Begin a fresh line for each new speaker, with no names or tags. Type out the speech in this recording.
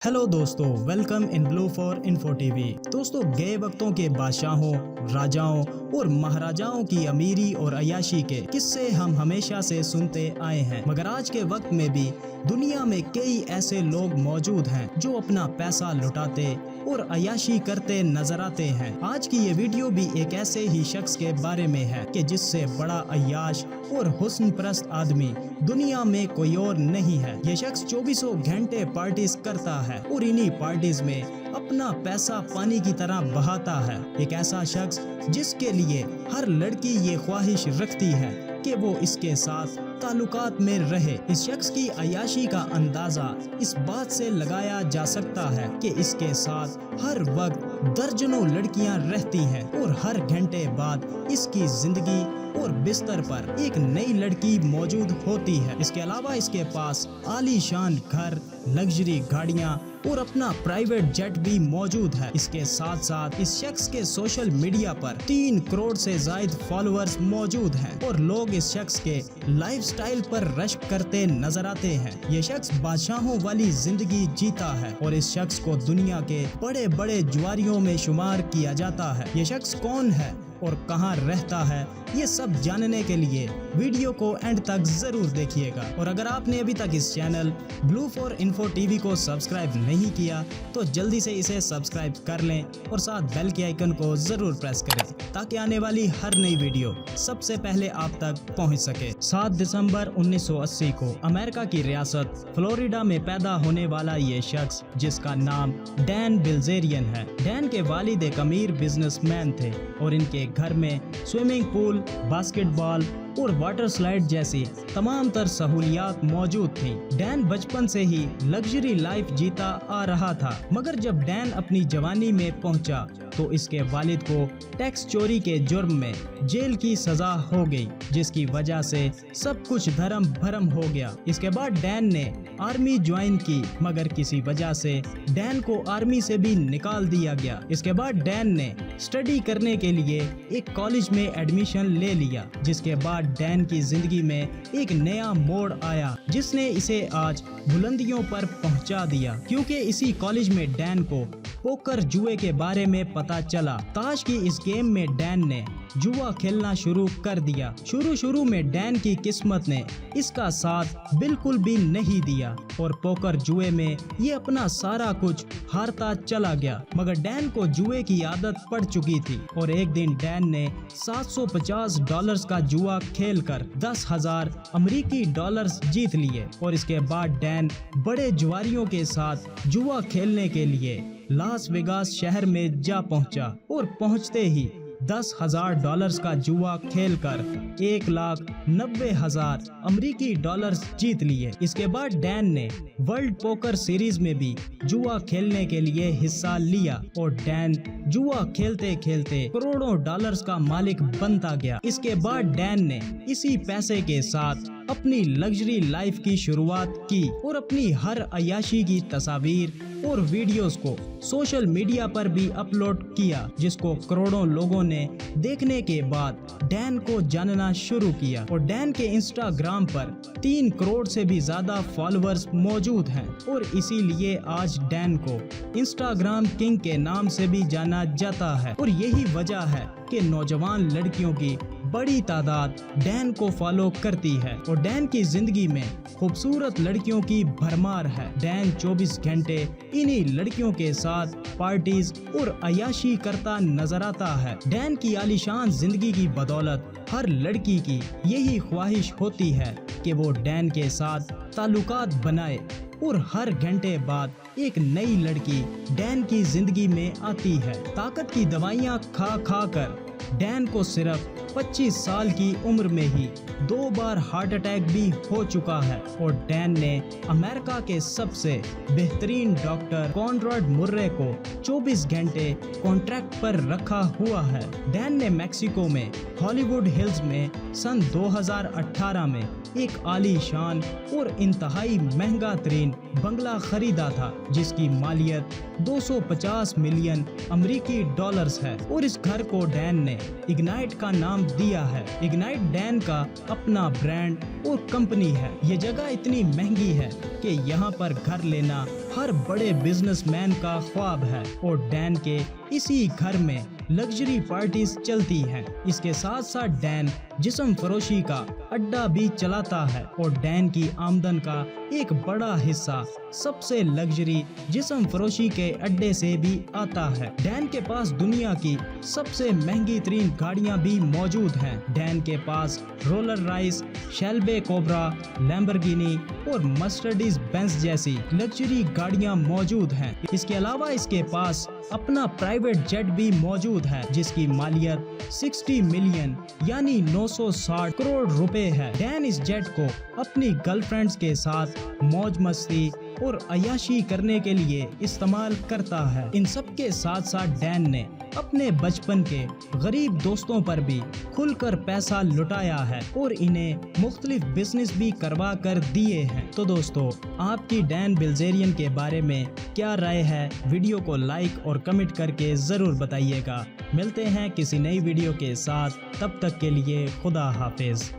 Hello दोस्तों, welcome in blue for info TV. दोस्तों, गए वक्तों के बादशाहों, राजाओं और महाराजाओं की अमीरी और अय्याशी के किस्से हम हमेशा से सुनते आए हैं, मगर आज के वक्त में भी दुनिया में कई ऐसे लोग मौजूद हैं जो अपना पैसा लुटाते और अय्याशी करते नजर आते हैं। आज की ये वीडियो भी एक ऐसे ही शख्स के बारे में है कि जिससे बड़ा अय्याश और हुस्न परस्त आदमी दुनिया में कोई और नहीं है। ये शख्स 24 घंटे पार्टीज करता है और इन्हीं पार्टीज में अपना पैसा पानी की तरह बहाता है। एक ऐसा शख्स जिसके लिए हर लड़की ये ख्वाहिश रखती है कि वो इसके साथ ताल्लुकात में रहे। इस शख्स की अय्याशी का अंदाजा इस बात से लगाया जा सकता है कि इसके साथ हर वक्त दर्जनों लड़कियां रहती हैं और हर घंटे बाद इसकी जिंदगी और बिस्तर पर एक नई लड़की मौजूद होती है। इसके अलावा इसके पास आलीशान घर, लग्जरी गाड़ियां और अपना प्राइवेट जेट भी मौजूद है। इसके साथ साथ इस शख्स के सोशल मीडिया पर 3 करोड़ से ज्यादा फॉलोअर्स मौजूद हैं और लोग इस शख्स के लाइफस्टाइल पर रश्क करते नजर आते हैं। ये शख्स बादशाहों वाली जिंदगी जीता है और इस शख्स को दुनिया के बड़े बड़े जुआरियों में शुमार किया जाता है। ये शख्स कौन है और कहां रहता है, ये सब जानने के लिए वीडियो को एंड तक जरूर देखिएगा। और अगर आपने अभी तक इस channel blue for info TV को सब्सक्राइब नहीं किया तो जल्दी से इसे सब्सक्राइब कर लें और साथ बेल के आइकन को जरूर प्रेस करें ताकि आने वाली हर नई वीडियो सबसे पहले आप तक पहुंच सके। 7 दिसंबर 1980 को अमेरिका की रियासत फ्लोरिडा में पैदा होने वाला ये शख्स, जिसका नाम डैन बिल्जेरियन है। डैन के वालिद एक अमीर बिजनेसमैन थे और इनके घर में स्विमिंग पूल, बास्केटबॉल और वाटर स्लाइड जैसी तमाम तर सहूलियात मौजूद थी। डैन बचपन से ही लग्जरी लाइफ जीता आ रहा था, मगर जब डैन अपनी जवानी में पहुंचा तो इसके वालिद को टैक्स चोरी के जुर्म में जेल की सजा हो गई, जिसकी वजह से सब कुछ धर्म भरम हो गया। इसके बाद डैन ने आर्मी ज्वाइन की, मगर किसी वजह से डैन को आर्मी से भी निकाल दिया गया। इसके बाद डैन ने स्टडी करने के लिए एक कॉलेज में एडमिशन ले लिया, जिसके बाद डैन की जिंदगी में एक नया मोड़ आया जिसने इसे आज बुलंदियों पर पहुंचा दिया, क्योंकि इसी कॉलेज में डैन को पोकर जुए के बारे में पता चला। ताश की इस गेम में डैन ने जुआ खेलना शुरू कर दिया। शुरू में डैन की किस्मत ने इसका साथ बिल्कुल भी नहीं दिया और पोकर जुए में ये अपना सारा कुछ हारता चला गया, मगर डैन को जुए की आदत पड़ चुकी थी और एक दिन डैन ने $750 का जुआ खेलकर 10,000 अमेरिकी डॉलर्स जीत लिए और इसके बाद डैन बड़े जुआरियों के साथ जुआ खेलने के लिए लास वेगास शहर में जा पहुंचा और पहुंचते ही $10,000 का जुआ खेलकर 1,90,000 अमेरिकी डॉलर्स जीत लिए। इसके बाद डैन ने वर्ल्ड पोकर सीरीज में भी जुआ खेलने के लिए हिस्सा लिया और डैन जुआ खेलते खेलते करोड़ों डॉलर्स का मालिक बनता गया। इसके बाद डैन ने इसी पैसे के साथ अपनी लग्जरी लाइफ की शुरुआत की और अपनी हर अय्याशी की तस्वीर और वीडियोस को सोशल मीडिया पर भी अपलोड किया, जिसको करोड़ों लोगों ने देखने के बाद डैन को जानना शुरू किया और डैन के इंस्टाग्राम पर 3 करोड़ से भी ज्यादा फॉलोअर्स मौजूद हैं और इसीलिए आज डैन को इंस्टाग्राम किंग के नाम से भी जाना जाता है। और यही वजह है कि नौजवान लड़कियों की बड़ी तादाद डैन को फॉलो करती है और डैन की जिंदगी में खूबसूरत लड़कियों की भरमार है। डैन 24 घंटे इन्हीं लड़कियों के साथ पार्टीज और अय्याशी करता नजर आता है। डैन की आलीशान जिंदगी की बदौलत हर लड़की की यही ख्वाहिश होती है कि वो डैन के साथ ताल्लुकात बनाए और हर घंटे बाद एक नई लड़की डैन की जिंदगी में आती है। ताकत की दवाइयाँ खा कर डैन को सिर्फ 25 साल की उम्र में ही 2 बार हार्ट अटैक भी हो चुका है और डैन ने अमेरिका के सबसे बेहतरीन डॉक्टर कॉनराड मुर्रे को 24 घंटे कॉन्ट्रैक्ट पर रखा हुआ है। डैन ने मेक्सिको में हॉलीवुड हिल्स में सन 2018 में एक आलीशान और इंतहाई महंगा तरीन बंगला खरीदा था, जिसकी मालियत 250 मिलियन अमेरिकी डॉलर्स है और इस घर को डैन ने इग्नाइट का नाम दिया है। इग्नाइट डैन का अपना ब्रांड और कंपनी है। ये जगह इतनी महंगी है कि यहाँ पर घर लेना हर बड़े बिजनेसमैन का ख्वाब है और डैन के इसी घर में लग्जरी पार्टीज चलती हैं। इसके साथ साथ डैन जिस्म फरोशी का अड्डा भी चलाता है और डैन की आमदन का एक बड़ा हिस्सा सबसे लग्जरी जिस्म फरोशी के अड्डे से भी आता है। डैन के पास दुनिया की सबसे महंगी तरीन गाड़ियां भी मौजूद हैं। डैन के पास रोलर राइस, शेल्बे कोबरा, लैम्बोर्गिनी और मर्सिडीज बेंज जैसी लग्जरी गाड़ियां मौजूद हैं। इसके अलावा इसके पास अपना प्राइवेट जेट भी मौजूद है जिसकी मालियत 60 मिलियन यानी 960 करोड़ रुपए है। डैन इस जेट को अपनी गर्लफ्रेंड्स के साथ मौज मस्ती और अय्याशी करने के लिए इस्तेमाल करता है। इन सब के साथ साथ डैन ने अपने बचपन के गरीब दोस्तों पर भी खुलकर पैसा लुटाया है और इन्हें मुख्तलिफ बिजनेस भी करवा कर दिए हैं। तो दोस्तों, आपकी डैन बिल्जेरियन के बारे में क्या राय है? वीडियो को लाइक और कमेंट करके जरूर बताइएगा। मिलते हैं किसी नई वीडियो के साथ, तब तक के लिए खुदा हाफिज।